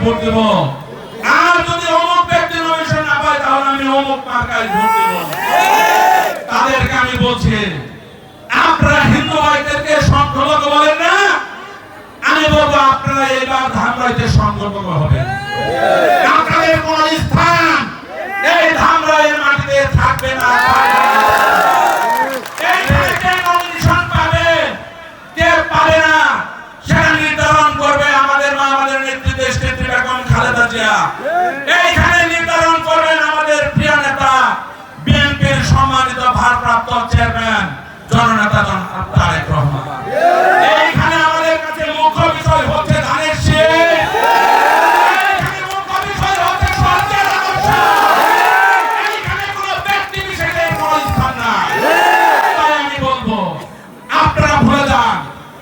Vote দেব, আর যদি অমুক ব্যক্তি নমিনেশন না পায় তাহলে আমি অমুক মার্কায় ভোট দেব। তাদেরকে আমি বলছি, আপনারা হিন্দু ভাইদেরকে সংখ্যালঘু বলেন না, আমি বলবো আপনারা এবার ধামরাইতে সংখ্যালঘু হবেন। আপনাদের কোন স্থান এই ধামরাইয়ের মাটিতে থাকবে না। নমিনেশন পাবে কে পাবে না সেটা নির্ধারণ করবে আমাদের মা, আমাদের নেত্রী, দেশ নেত্রী বেগম খালেদা জিয়া।